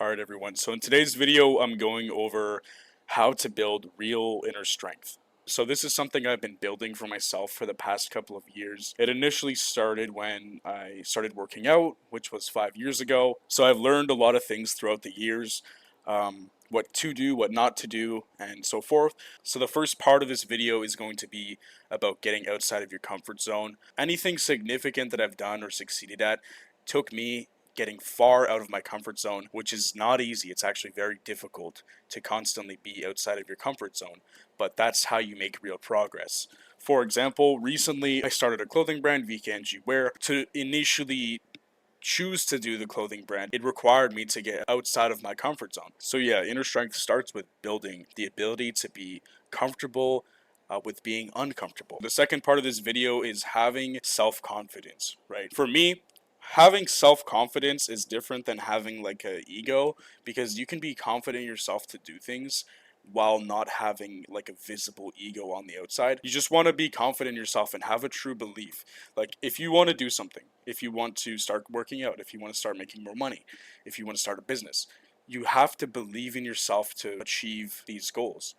Alright everyone, so in today's video I'm going over how to build real inner strength. So this is something I've been building for myself for the past couple of years. It initially started when I started working out, which was 5 years ago. So I've learned a lot of things throughout the years, what to do, what not to do, and so forth. So the first part of this video is going to be about getting outside of your comfort zone. Anything significant that I've done or succeeded at took me getting far out of my comfort zone, which is not easy. It's actually very difficult to constantly be outside of your comfort zone, but that's how you make real progress. For example, recently I started a clothing brand, VKNG Wear. To initially choose to do the clothing brand, it required me to get outside of my comfort zone. So yeah, inner strength starts with building the ability to be comfortable with being uncomfortable. The second part of this video is having self-confidence, right? For me, having self-confidence is different than having like a ego, because you can be confident in yourself to do things while not having like a visible ego on the outside. You just want to be confident in yourself and have a true belief. Like if you want to do something, if you want to start working out, if you want to start making more money, if you want to start a business, you have to believe in yourself to achieve these goals.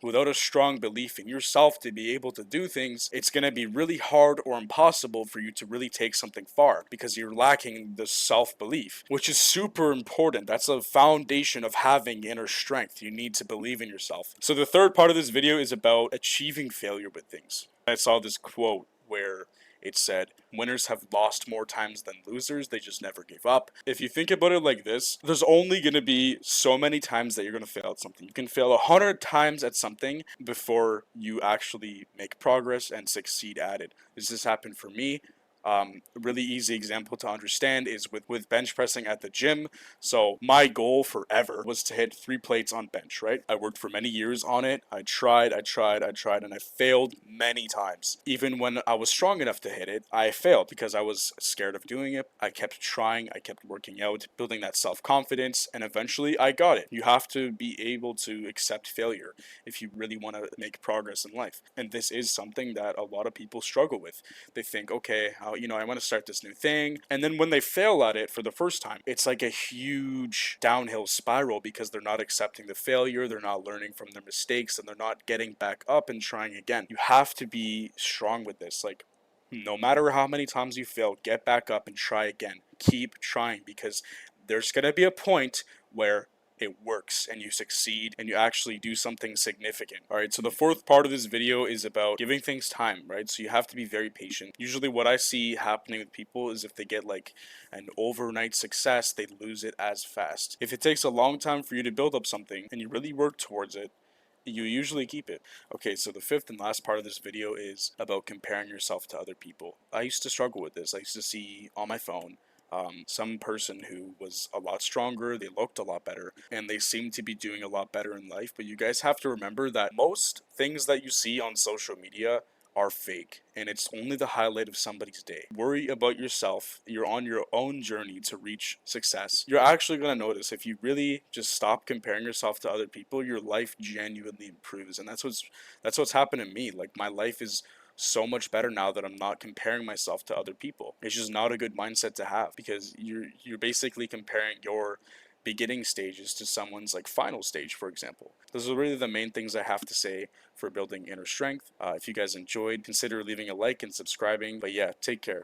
Without a strong belief in yourself to be able to do things, it's going to be really hard or impossible for you to really take something far because you're lacking the self-belief, which is super important. That's a foundation of having inner strength. You need to believe in yourself. So the third part of this video is about achieving failure with things. I saw this quote where it said, winners have lost more times than losers, they just never gave up. If you think about it like this, there's only going to be so many times that you're going to fail at something. You can fail 100 times at something before you actually make progress and succeed at it. This has happened for me. A really easy example to understand is with bench pressing at the gym. So my goal forever was to hit 3 plates on bench, right? I worked for many years on it. I tried, and I failed many times. Even when I was strong enough to hit it, I failed because I was scared of doing it. I kept trying, I kept working out, building that self-confidence, and eventually I got it. You have to be able to accept failure if you really want to make progress in life. And this is something that a lot of people struggle with. They think, okay, I want to start this new thing. And then when they fail at it for the first time, it's like a huge downhill spiral because they're not accepting the failure, they're not learning from their mistakes, and they're not getting back up and trying again. You have to be strong with this. Like, no matter how many times you fail, get back up and try again. Keep trying, because there's going to be a point where it works and you succeed and you actually do something significant. Alright, so the fourth part of this video is about giving things time, right? So you have to be very patient. Usually what I see happening with people is if they get like an overnight success, they lose it as fast. If it takes a long time for you to build up something and you really work towards it, you usually keep it. Okay, so the fifth and last part of this video is about comparing yourself to other people. I used to struggle with this. I used to see on my phone some person who was a lot stronger, they looked a lot better, and they seemed to be doing a lot better in life. But you guys have to remember that most things that you see on social media are fake, and it's only the highlight of somebody's day. Worry about yourself. You're on your own journey to reach success. You're actually going to notice if you really just stop comparing yourself to other people, your life genuinely improves. And that's what's happened to me. Like, my life is so much better now that I'm not comparing myself to other people. It's just not a good mindset to have, because you're basically comparing your beginning stages to someone's like final stage, for example. Those are really the main things I have to say for building inner strength. If you guys enjoyed, consider leaving a like and subscribing. But yeah, take care.